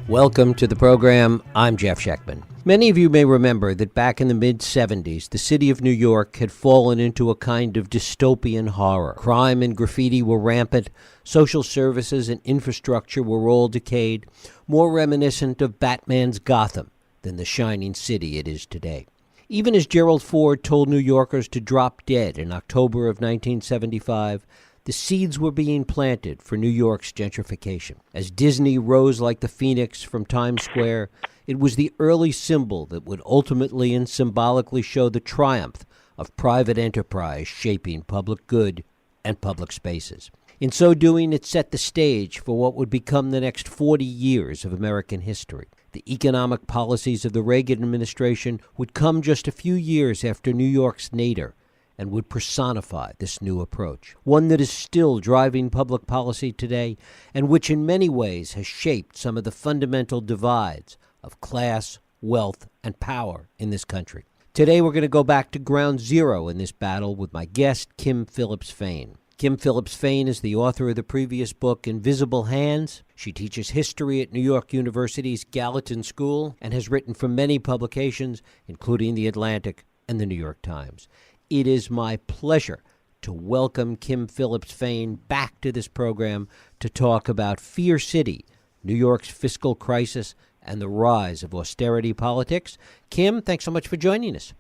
Welcome to the program. I'm Jeff Schechtman. Many of you may remember that back in the mid-'70s, the city of New York had fallen into a kind of dystopian horror. Crime and graffiti were rampant. Social services and infrastructure were all decayed, more reminiscent of Batman's Gotham than the shining city it is today. Even as Gerald Ford told New Yorkers to drop dead in October of 1975, the seeds were being planted for New York's gentrification. As Disney rose like the phoenix from Times Square, it was the early symbol that would ultimately and symbolically show the triumph of private enterprise shaping public good and public spaces. In so doing, it set the stage for what would become the next 40 years of American history. The economic policies of the Reagan administration would come just a few years after New York's nadir, and would personify this new approach, one that is still driving public policy today and which in many ways has shaped some of the fundamental divides of class, wealth, and power in this country. Today we're going to go back to ground zero in this battle with my guest, Kim Phillips-Fein. Kim Phillips-Fein is the author of the previous book, Invisible Hands. She teaches history at New York University's Gallatin School and has written for many publications, including The Atlantic and The New York Times. It is my pleasure to welcome Kim Phillips-Fein back to this program to talk about Fear City, New York's fiscal crisis, and the rise of austerity politics. Kim, thanks so much for joining us.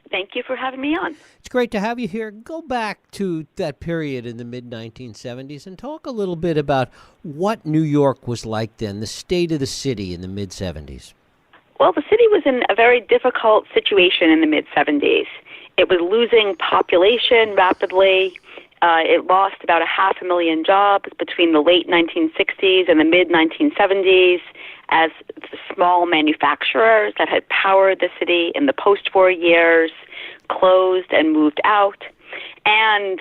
Thank you for having me on. It's great to have you here. Go back to that period in the mid-1970s and talk a little bit about what New York was like then, the state of the city in the mid-70s. Well, the city was in a very difficult situation in the mid-70s. It was losing population rapidly. It lost about 500,000 jobs between the late 1960s and the mid-1970s as small manufacturers that had powered the city in the post-war years closed and moved out. And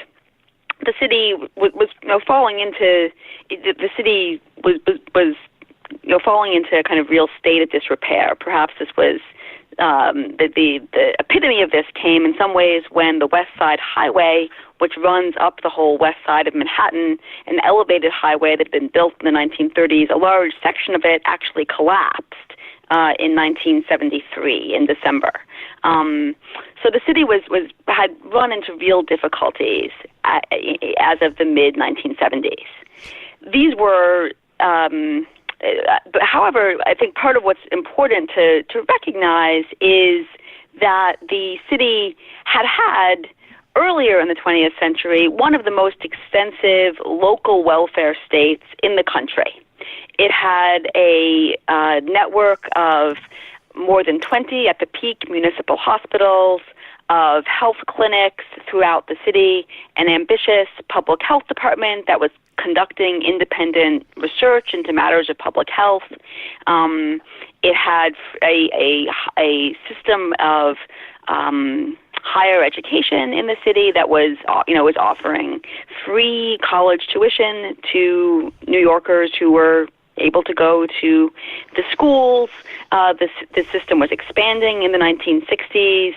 the city was falling into falling into a kind of real state of disrepair. Perhaps this was the epitome of this came in some ways when the West Side Highway, which runs up the whole west side of Manhattan, an elevated highway that had been built in the 1930s, a large section of it actually collapsed in 1973 in December. So the city had run into real difficulties as of the mid-1970s. These were but however, I think part of what's important to recognize is that the city had earlier in the 20th century one of the most extensive local welfare states in the country. It had a network of more than 20 at the peak municipal hospitals, of health clinics throughout the city, an ambitious public health department that was conducting independent research into matters of public health. It had a system of higher education in the city that was offering free college tuition to New Yorkers who were able to go to the schools. The system was expanding in the 1960s.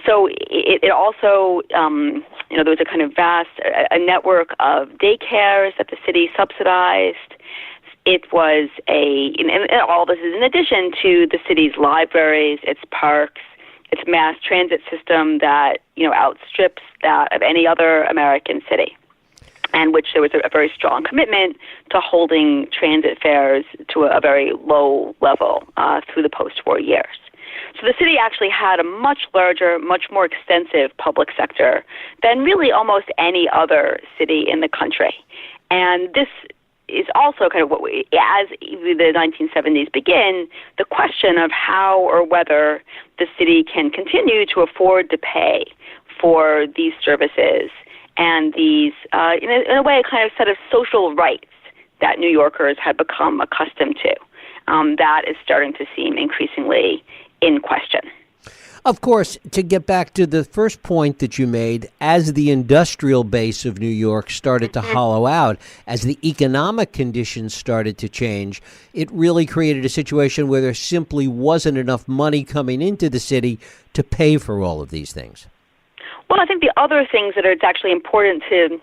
So it also, there was a kind of vast a network of daycares that the city subsidized. It was and all this is in addition to the city's libraries, its parks, its mass transit system that, outstrips that of any other American city, and which there was a very strong commitment to holding transit fares to a very low level through the post-war years. So the city actually had a much larger, much more extensive public sector than really almost any other city in the country. And this is also kind of as the 1970s begin, the question of how or whether the city can continue to afford to pay for these services and these, in a way, a kind of set of social rights that New Yorkers had become accustomed to. That is starting to seem increasingly in question. Of course, to get back to the first point that you made, as the industrial base of New York started to hollow out, as the economic conditions started to change, it really created a situation where there simply wasn't enough money coming into the city to pay for all of these things. Well, I think the other things that it's actually important to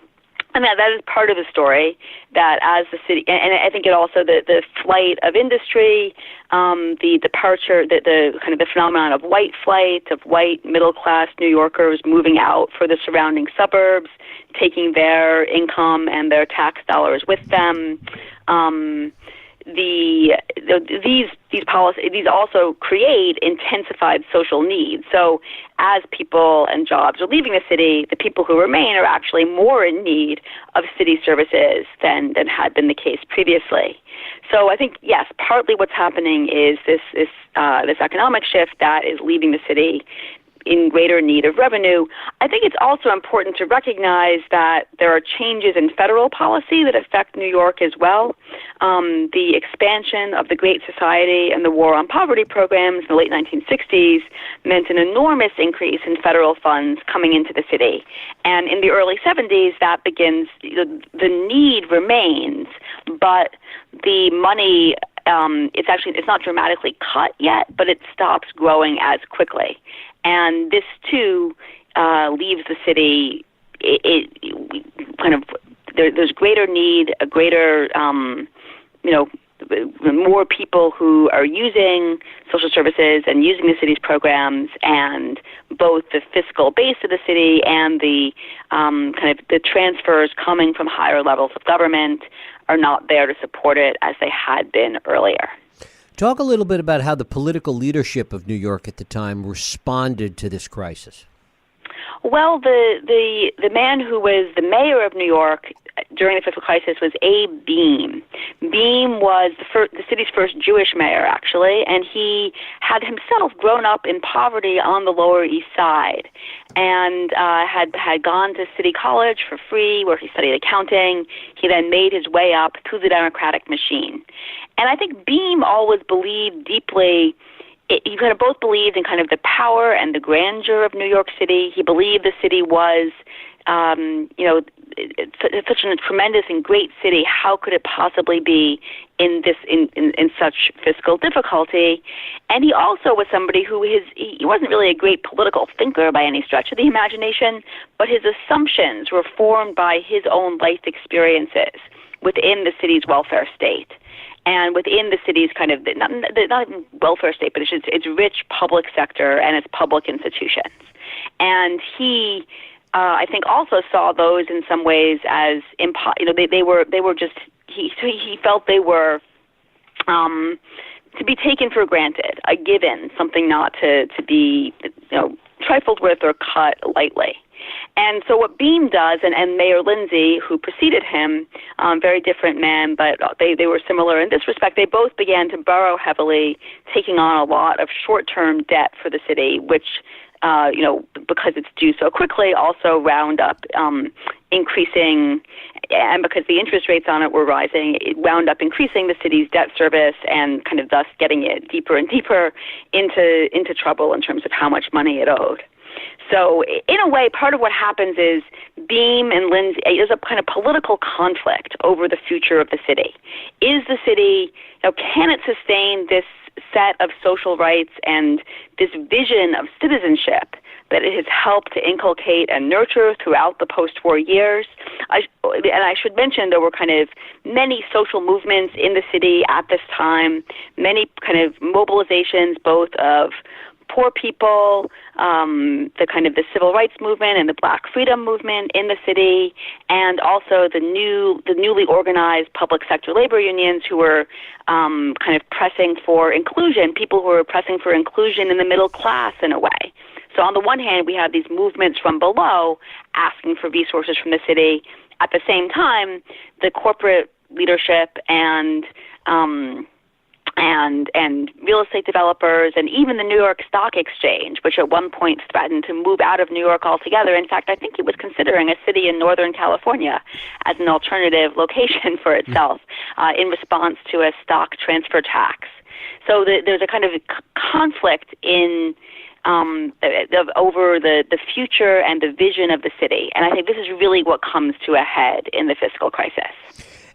And that is part of the story, that as the city, and I think it also, the flight of industry, the departure, the kind of the phenomenon of white flight, of white middle-class New Yorkers moving out for the surrounding suburbs, taking their income and their tax dollars with them. These policies, these also create intensified social needs. So as people and jobs are leaving the city, the people who remain are actually more in need of city services than had been the case previously. So I think, yes, partly what's happening is this economic shift that is leaving the city in greater need of revenue. I think it's also important to recognize that there are changes in federal policy that affect New York as well. The expansion of the Great Society and the War on Poverty programs in the late 1960s meant an enormous increase in federal funds coming into the city. And in the early 70s, that begins, the need remains, but the money, it's not dramatically cut yet, but it stops growing as quickly. And this, too, leaves the city, there's greater need, a greater, more people who are using social services and using the city's programs, and both the fiscal base of the city and the the transfers coming from higher levels of government are not there to support it as they had been earlier. Talk a little bit about how the political leadership of New York at the time responded to this crisis. Well, the man who was the mayor of New York during the fiscal crisis was Abe Beame. Beame was the city's first Jewish mayor, actually, and he had himself grown up in poverty on the Lower East Side, and had gone to City College for free, where he studied accounting. He then made his way up through the Democratic machine. And I think Beame always believed deeply, he kind of both believed in kind of the power and the grandeur of New York City. He believed the city was, it's such a tremendous and great city. How could it possibly be in such fiscal difficulty? And he also was somebody who he wasn't really a great political thinker by any stretch of the imagination, but his assumptions were formed by his own life experiences within the city's welfare state. And within the city's kind of, not even welfare state, but its rich public sector and its public institutions. And he, I think, also saw those in some ways as, they were just, he felt they were to be taken for granted, a given, something not to be, trifled with or cut lightly. And so what Beame does, and Mayor Lindsay, who preceded him, very different men, but they were similar in this respect, they both began to borrow heavily, taking on a lot of short-term debt for the city, which, because it's due so quickly, also wound up increasing, and because the interest rates on it were rising, it wound up increasing the city's debt service and kind of thus getting it deeper and deeper into trouble in terms of how much money it owed. So in a way, part of what happens is Beame and Lindsay, there's a kind of political conflict over the future of the city. Is the city, can it sustain this set of social rights and this vision of citizenship that it has helped to inculcate and nurture throughout the post-war years? And I should mention there were kind of many social movements in the city at this time, many kind of mobilizations both of poor people, the kind of the civil rights movement and the Black freedom movement in the city, and also the newly organized public sector labor unions who were kind of pressing for inclusion, people who were pressing for inclusion in the middle class in a way. So on the one hand, we have these movements from below asking for resources from the city. At the same time, the corporate leadership and real estate developers, and even the New York Stock Exchange, which at one point threatened to move out of New York altogether. In fact, I think it was considering a city in Northern California as an alternative location for itself in response to a stock transfer tax. So there's a kind of conflict in over the future and the vision of the city. And I think this is really what comes to a head in the fiscal crisis.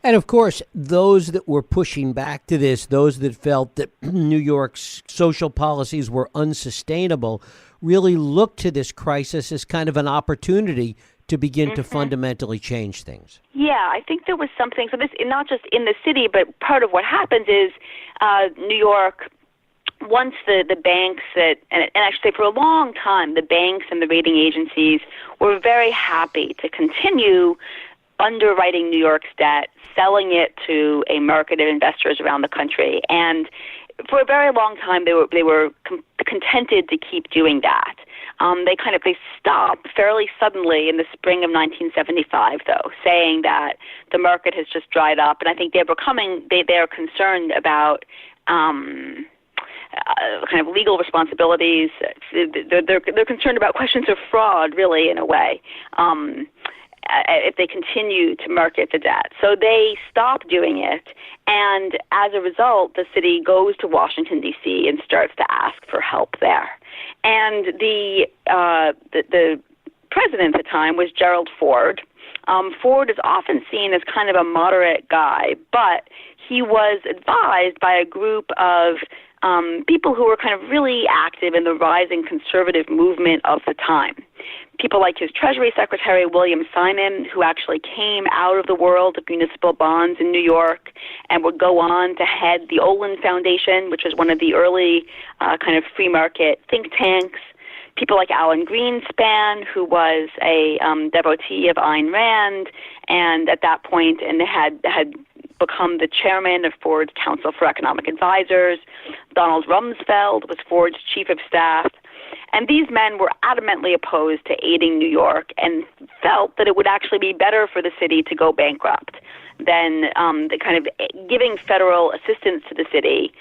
And of course, those that were pushing back to this, those that felt that New York's social policies were unsustainable, really looked to this crisis as kind of an opportunity to begin to fundamentally change things? Yeah, I think there was something. So this, not just in the city, but part of what happens is New York, once the banks and I should say for a long time, the banks and the rating agencies were very happy to continue underwriting New York's debt, selling it to a market of investors around the country. And for a very long time, they were contented to keep doing that. They stopped fairly suddenly in the spring of 1975, though, saying that the market has just dried up, and I think they are concerned about kind of legal responsibilities. They're concerned about questions of fraud, really, in a way, if they continue to market the debt. So they stop doing it, and as a result, the city goes to Washington, D.C. and starts to ask for help there. And the president at the time was Gerald Ford. Ford is often seen as kind of a moderate guy, but he was advised by a group of people who were kind of really active in the rising conservative movement of the time. People like his Treasury Secretary, William Simon, who actually came out of the world of municipal bonds in New York and would go on to head the Olin Foundation, which was one of the early kind of free market think tanks. People like Alan Greenspan, who was a devotee of Ayn Rand, and at that point had become the chairman of Ford's Council for Economic Advisors. Donald Rumsfeld was Ford's chief of staff. And these men were adamantly opposed to aiding New York and felt that it would actually be better for the city to go bankrupt than the kind of giving federal assistance to the city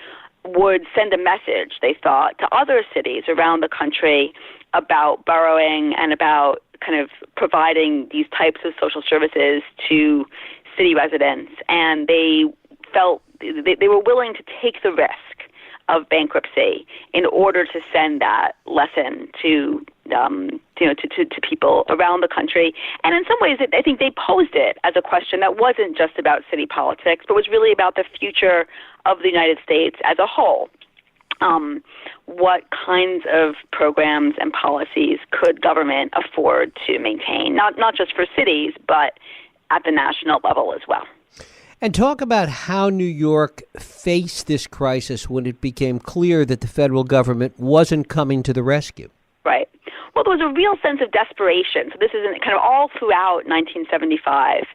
would send a message, they thought, to other cities around the country about borrowing and about kind of providing these types of social services to city residents. And they felt they were willing to take the risk of bankruptcy in order to send that lesson to people around the country. And in some ways, I think they posed it as a question that wasn't just about city politics, but was really about the future of the United States as a whole. What kinds of programs and policies could government afford to maintain, not just for cities, but at the national level as well? And talk about how New York faced this crisis when it became clear that the federal government wasn't coming to the rescue. Right. Well, there was a real sense of desperation. So this is kind of all throughout 1975,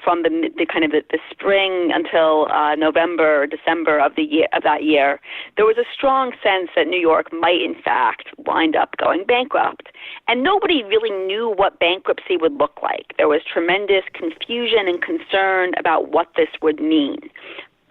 from the kind of the spring until November, December of that year. There was a strong sense that New York might, in fact, wind up going bankrupt. And nobody really knew what bankruptcy would look like. There was tremendous confusion and concern about what this would mean.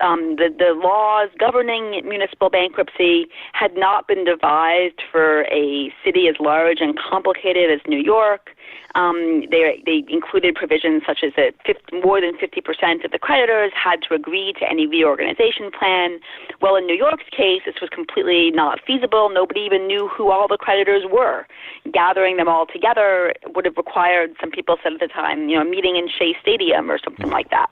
The laws governing municipal bankruptcy had not been devised for a city as large and complicated as New York. They included provisions such as that more than 50% of the creditors had to agree to any reorganization plan. Well, in New York's case, this was completely not feasible. Nobody even knew who all the creditors were. Gathering them all together would have required, some people said at the time, a meeting in Shea Stadium or something like that.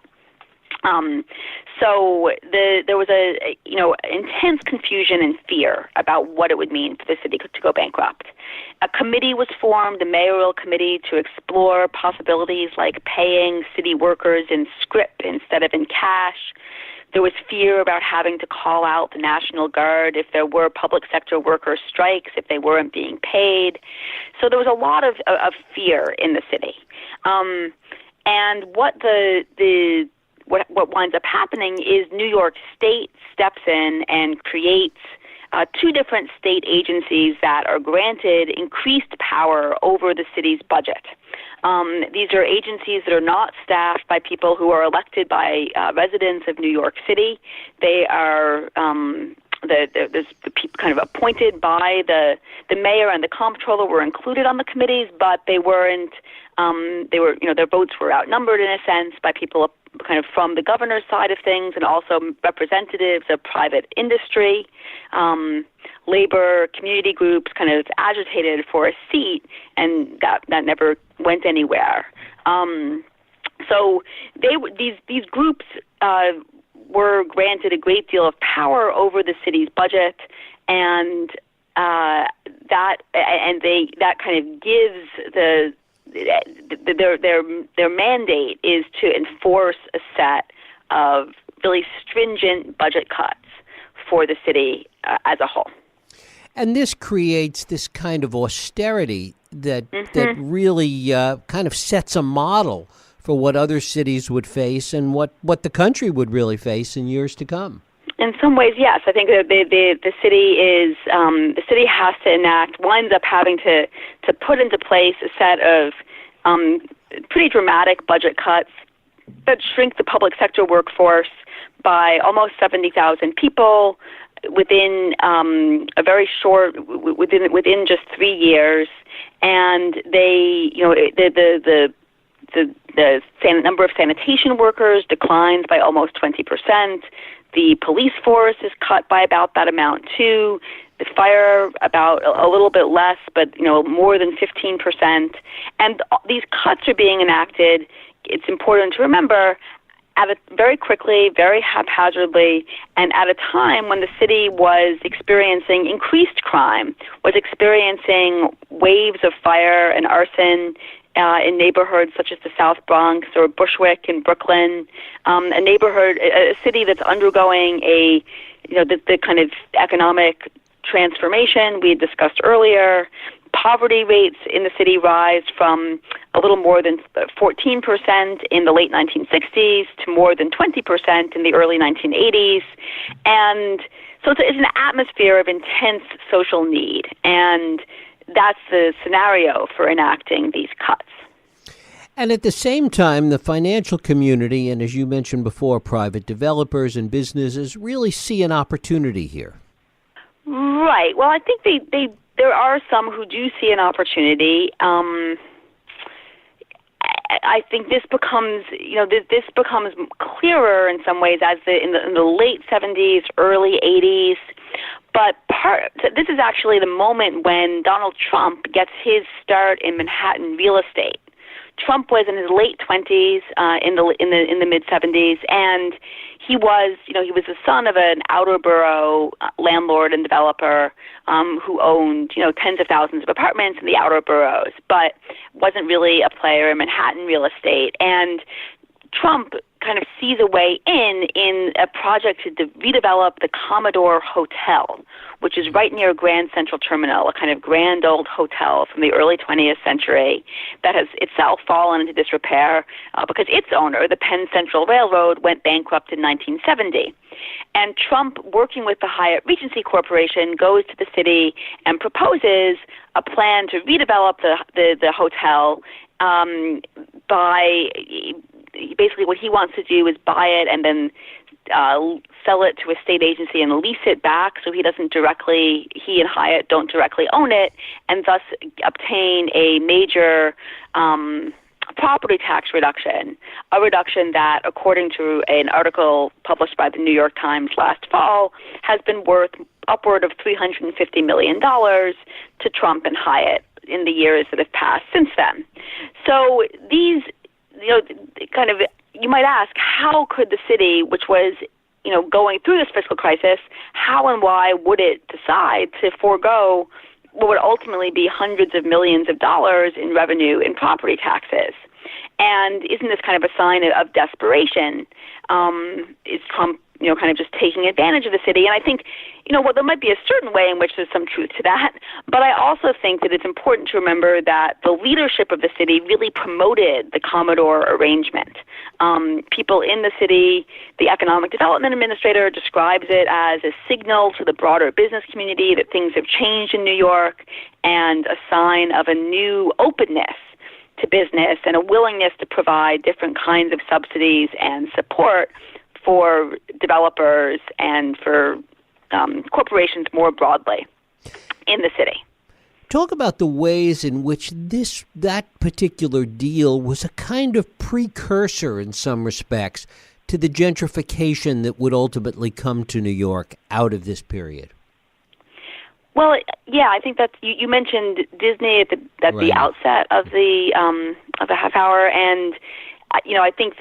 So there was intense confusion and fear about what it would mean for the city to go bankrupt. A committee was formed, a mayoral committee, to explore possibilities like paying city workers in scrip instead of in cash. There was fear about having to call out the National Guard if there were public sector worker strikes, if they weren't being paid. So there was a lot of fear in the city. And what winds up happening is New York State steps in and creates two different state agencies that are granted increased power over the city's budget. These are agencies that are not staffed by people who are elected by residents of New York City. They are the people kind of appointed by the mayor and the comptroller were included on the committees, but they weren't. Their votes were outnumbered in a sense by people kind of from the governor's side of things, and also representatives of private industry, labor, community groups kind of agitated for a seat, and that never went anywhere. So these groups were granted a great deal of power over the city's budget, and that kind of gives their mandate is to enforce a set of really stringent budget cuts for the city as a whole. And this creates this kind of austerity that really kind of sets a model for what other cities would face and what the country would really face in years to come. In some ways, yes. I think that the city has to winds up having to put into place a set of pretty dramatic budget cuts that shrink the public sector workforce by almost 70,000 people within a very short within just 3 years, and they the number of sanitation workers declines by almost 20%. The police force is cut by about that amount too. The fire about a little bit less, but more than 15%. And these cuts are being enacted. It's important to remember very quickly, very haphazardly, and at a time when the city was experiencing increased crime, was experiencing waves of fire and arson in neighborhoods such as the South Bronx or Bushwick in Brooklyn, a city that's undergoing the kind of economic transformation we had discussed earlier. Poverty rates in the city rise from a little more than 14% in the late 1960s to more than 20% in the early 1980s. And so it's an atmosphere of intense social need, and that's the scenario for enacting these cuts. And at the same time, the financial community, and as you mentioned before, private developers and businesses really see an opportunity here. Right. Well, I think there are some who do see an opportunity. I think this becomes clearer in some ways as in the late 70s, early 80s. But this is actually the moment when Donald Trump gets his start in Manhattan real estate. Trump was in his late 20s in the mid 70s, and he was the son of an outer borough landlord and developer who owned tens of thousands of apartments in the outer boroughs, but wasn't really a player in Manhattan real estate. And Trump kind of sees a way in a project to redevelop the Commodore Hotel, which is right near Grand Central Terminal, a kind of grand old hotel from the early 20th century that has itself fallen into disrepair because its owner, the Penn Central Railroad, went bankrupt in 1970. And Trump, working with the Hyatt Regency Corporation, goes to the city and proposes a plan to redevelop the hotel by basically what he wants to do is buy it and then sell it to a state agency and lease it back so he and Hyatt don't directly own it, and thus obtain a major property tax reduction, a reduction that, according to an article published by the New York Times last fall, has been worth upward of $350 million to Trump and Hyatt in the years that have passed since then. So these you might ask, how could the city, which was, going through this fiscal crisis, how and why would it decide to forego what would ultimately be hundreds of millions of dollars in revenue in property taxes? And isn't this kind of a sign of desperation? Is Trump, kind of just taking advantage of the city? And I think, there might be a certain way in which there's some truth to that, but I also think that it's important to remember that the leadership of the city really promoted the Commodore arrangement. People in the city, the Economic Development Administrator describes it as a signal to the broader business community that things have changed in New York and a sign of a new openness to business and a willingness to provide different kinds of subsidies and support for developers and for corporations more broadly in the city. Talk about the ways in which that particular deal was a kind of precursor in some respects to the gentrification that would ultimately come to New York out of this period. Well, yeah, I think that's you mentioned Disney at the outset of the half hour, and I think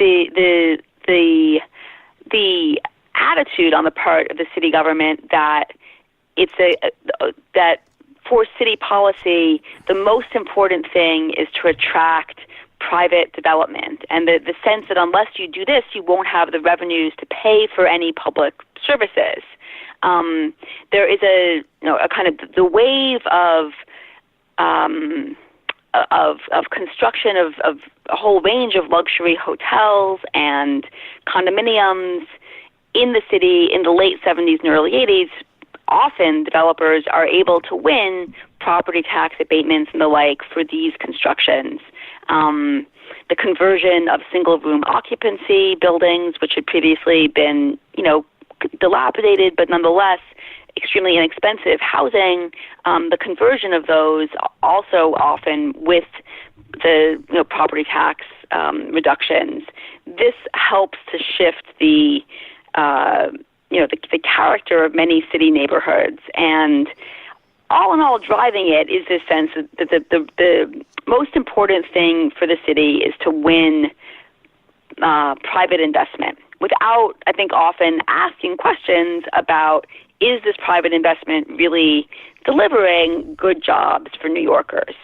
the attitude on the part of the city government that that for city policy, the most important thing is to attract private development, and the sense that unless you do this, you won't have the revenues to pay for any public services. There is a kind of the wave of construction of a whole range of luxury hotels and condominiums in the city in the late 70s and early 80s. Often developers are able to win property tax abatements and the like for these constructions. The conversion of single-room occupancy buildings, which had previously been, dilapidated but nonetheless extremely inexpensive housing, the conversion of those also often with the property tax reductions. This helps to shift the character of many city neighborhoods, and all in all, driving it is this sense that the most important thing for the city is to win private investment without, I think, often asking questions about, is this private investment really delivering good jobs for New Yorkers?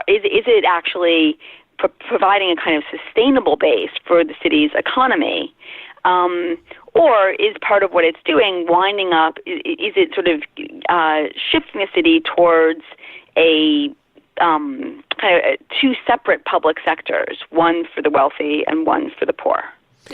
Is it actually providing a kind of sustainable base for the city's economy? Or is part of what it's doing winding up, is it sort of shifting the city towards a kind of two separate public sectors, one for the wealthy and one for the poor?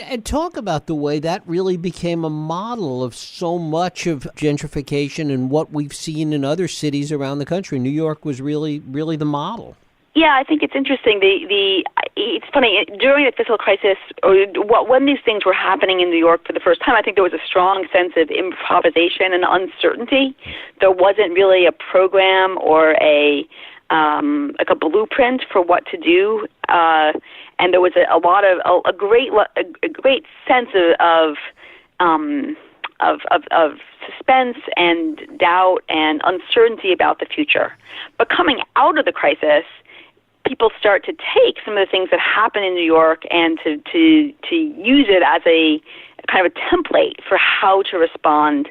And talk about the way that really became a model of so much of gentrification and what we've seen in other cities around the country. New York was really the model. Yeah, I think it's interesting. It's funny, during the fiscal crisis, or when these things were happening in New York for the first time, I think there was a strong sense of improvisation and uncertainty. There wasn't really a program or a blueprint for what to do, and there was a great sense of suspense and doubt and uncertainty about the future. But coming out of the crisis, people start to take some of the things that happen in New York and to use it as a kind of a template for how to respond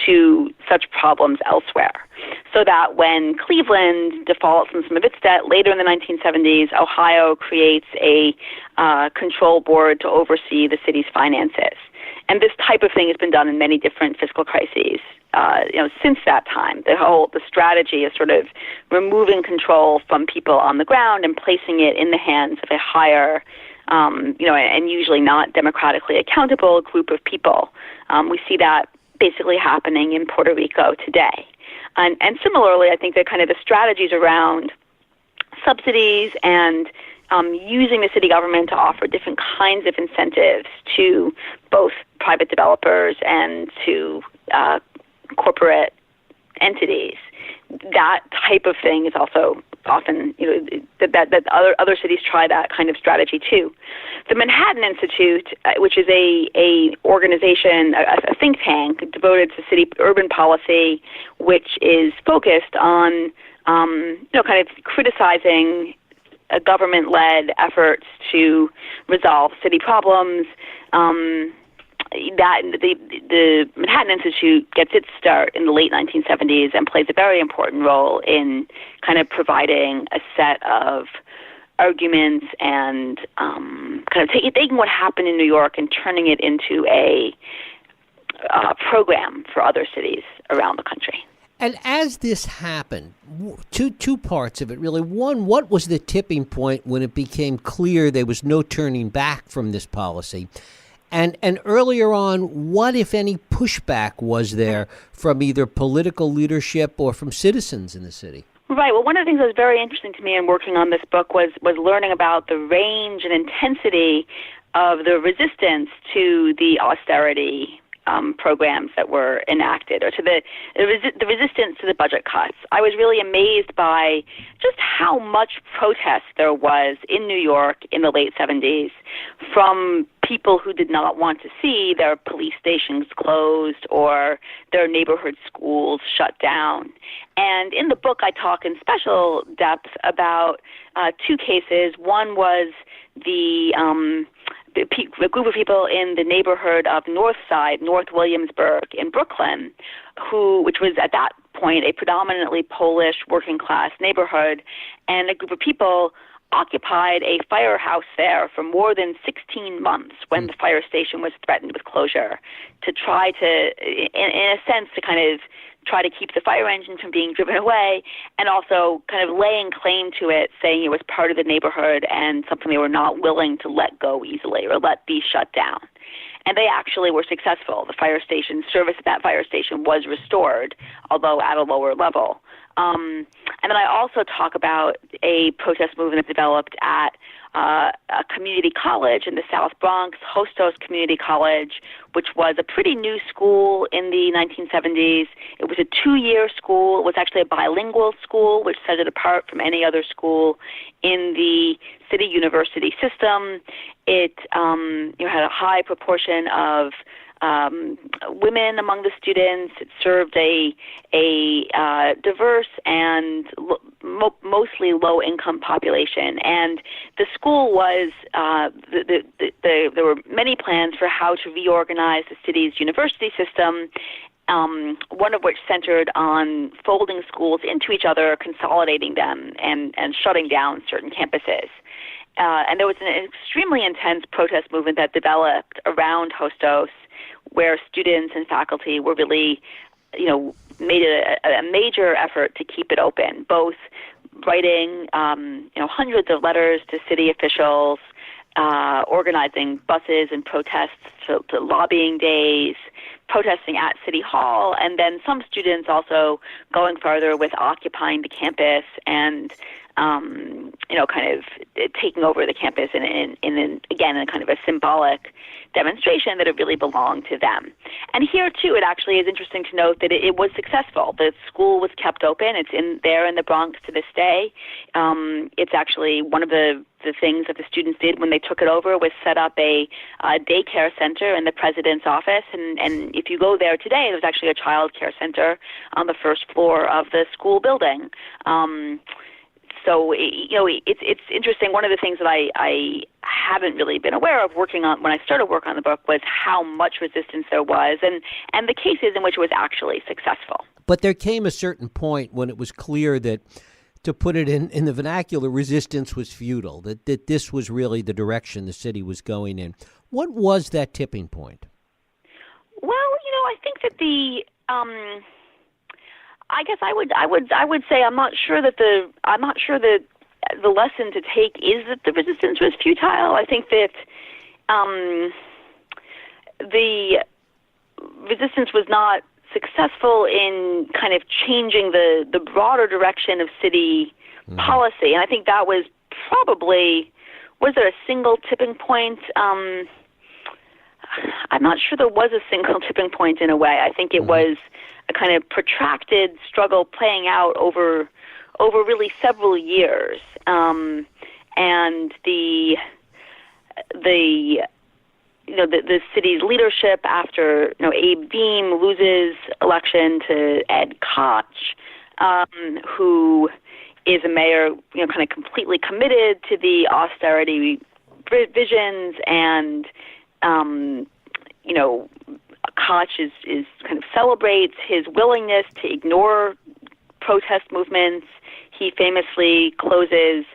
to such problems elsewhere. So that when Cleveland defaults on some of its debt later in the 1970s, Ohio creates a control board to oversee the city's finances. And this type of thing has been done in many different fiscal crises, since that time. The strategy is sort of removing control from people on the ground and placing it in the hands of a higher, and usually not democratically accountable group of people. We see that basically happening in Puerto Rico today. And similarly, I think that kind of the strategies around subsidies and using the city government to offer different kinds of incentives to both private developers and to corporate entities. That type of thing is also often, that other cities try that kind of strategy too. The Manhattan Institute, which is a organization, a think tank devoted to city urban policy, which is focused on, kind of criticizing government-led efforts to resolve city problems. That the Manhattan Institute gets its start in the late 1970s and plays a very important role in kind of providing a set of arguments and kind of taking what happened in New York and turning it into a program for other cities around the country. And as this happened, two parts of it, really. One, what was the tipping point when it became clear there was no turning back from this policy? And earlier on, what, if any, pushback was there from either political leadership or from citizens in the city? Right. Well, one of the things that was very interesting to me in working on this book was learning about the range and intensity of the resistance to the austerity programs that were enacted, or to the resistance to the budget cuts. I was really amazed by just how much protest there was in New York in the late 70s from people who did not want to see their police stations closed or their neighborhood schools shut down. And in the book, I talk in special depth about two cases. One was the group of people in the neighborhood of North Williamsburg in Brooklyn, which was at that point, a predominantly Polish working-class neighborhood, and a group of people occupied a firehouse there for more than 16 months when the fire station was threatened with closure to try to, in a sense, to kind of try to keep the fire engine from being driven away, and also kind of laying claim to it, saying it was part of the neighborhood and something they were not willing to let go easily or let be shut down. And they actually were successful. The fire station service at that fire station was restored, although at a lower level. And then I also talk about a protest movement that developed at a community college in the South Bronx, Hostos Community College, which was a pretty new school in the 1970s. It was a 2-year school. It was actually a bilingual school, which set it apart from any other school in the city university system. It had a high proportion of women among the students. It served a diverse and mostly low-income population. And the school was there were many plans for how to reorganize the city's university system, one of which centered on folding schools into each other, consolidating them, and shutting down certain campuses. And there was an extremely intense protest movement that developed around Hostos, where students and faculty were really, made it a major effort to keep it open, both writing, hundreds of letters to city officials, organizing buses and protests to lobbying days, protesting at City Hall, and then some students also going farther with occupying the campus and kind of taking over the campus in a kind of a symbolic demonstration that it really belonged to them. And here, too, it actually is interesting to note that it was successful. The school was kept open. It's there in the Bronx to this day. It's actually one of the things that the students did when they took it over was set up a daycare center in the president's office. And if you go there today, there's actually a child care center on the first floor of the school building. So, it's interesting. One of the things that I haven't really been aware of working on when I started work on the book was how much resistance there was and the cases in which it was actually successful. But there came a certain point when it was clear that, to put it in the vernacular, resistance was futile, that this was really the direction the city was going in. What was that tipping point? Well, I think that I guess I would say I'm not sure that the lesson to take is that the resistance was futile. I think that the resistance was not successful in kind of changing the broader direction of city policy, and I think that was probably, was there a single tipping point? I'm not sure there was a single tipping point in a way. I think it was a kind of protracted struggle playing out over really several years, and the city's leadership after Abe Beam loses election to Ed Koch, who is a mayor kind of completely committed to the austerity visions, and Koch is kind of celebrates his willingness to ignore protest movements. He famously closes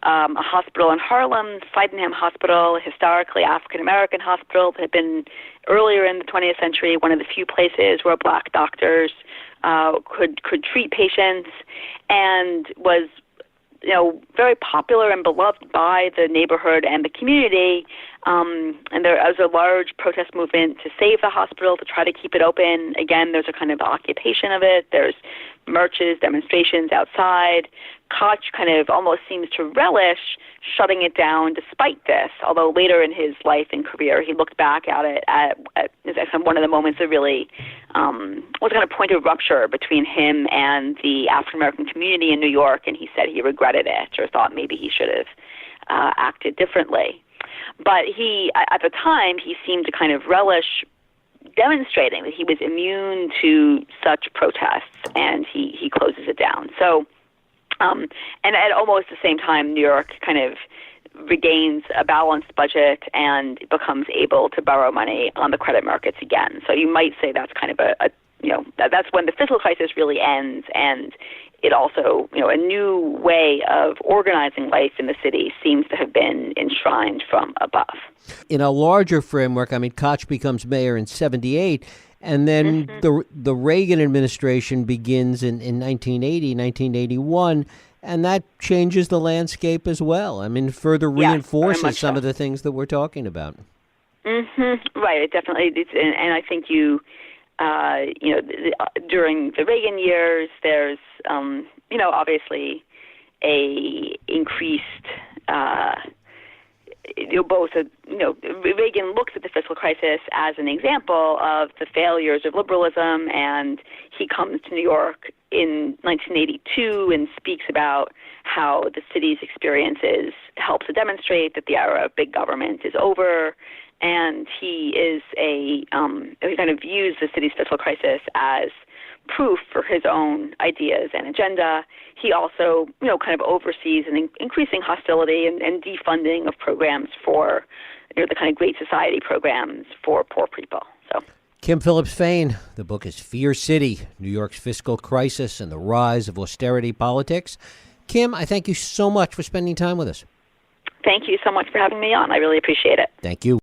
a hospital in Harlem, Sydenham Hospital, a historically African-American hospital that had been earlier in the 20th century one of the few places where black doctors could treat patients, and was very popular and beloved by the neighborhood and the community. And there was a large protest movement to save the hospital, to try to keep it open. Again, there's a kind of occupation of it. There's marches, demonstrations outside. Koch kind of almost seems to relish shutting it down despite this, although later in his life and career he looked back at it as one of the moments that really was kind of point of rupture between him and the African-American community in New York, and he said he regretted it or thought maybe he should have acted differently. But at the time, he seemed to kind of relish demonstrating that he was immune to such protests, and he closes it down. So, and at almost the same time, New York kind of regains a balanced budget and becomes able to borrow money on the credit markets again. So you might say that's kind of a that's when the fiscal crisis really ends, and it also, a new way of organizing life in the city seems to have been enshrined from above. In a larger framework, I mean, Koch becomes mayor in 78, and then the Reagan administration begins in 1980, 1981, and that changes the landscape as well. I mean, further reinforces some of the things that we're talking about. Right, it definitely, and I think during the Reagan years, there's, obviously a increased, Reagan looks at the fiscal crisis as an example of the failures of liberalism, and he comes to New York in 1982 and speaks about how the city's experiences help to demonstrate that the era of big government is over. And he kind of views the city's fiscal crisis as proof for his own ideas and agenda. He also, kind of oversees an increasing hostility and defunding of programs for, the kind of Great Society programs for poor people. So, Kim Phillips-Fein, the book is Fear City, New York's Fiscal Crisis and the Rise of Austerity Politics. Kim, I thank you so much for spending time with us. Thank you so much for having me on. I really appreciate it. Thank you.